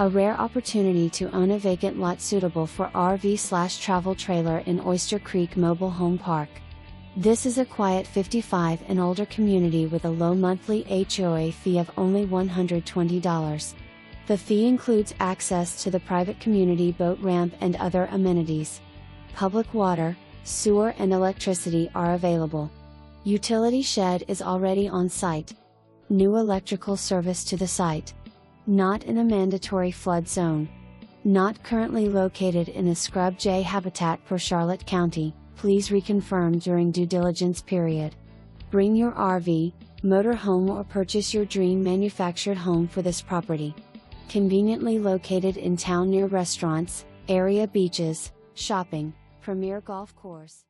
A rare opportunity to own a vacant lot suitable for RV/travel trailer in Oyster Creek Mobile Home Park. This is a quiet 55 and older community with a low monthly HOA fee of only $120. The fee includes access to the private community boat ramp and other amenities. Public water, sewer and electricity are available. Utility shed is already on site. New electrical service to the site. Not in a mandatory flood zone. Not currently located in a Scrub J habitat per Charlotte County. Please reconfirm during due diligence period. Bring your RV, motorhome or purchase your dream manufactured home for this property. Conveniently located in town near restaurants, area beaches, shopping, premier golf course.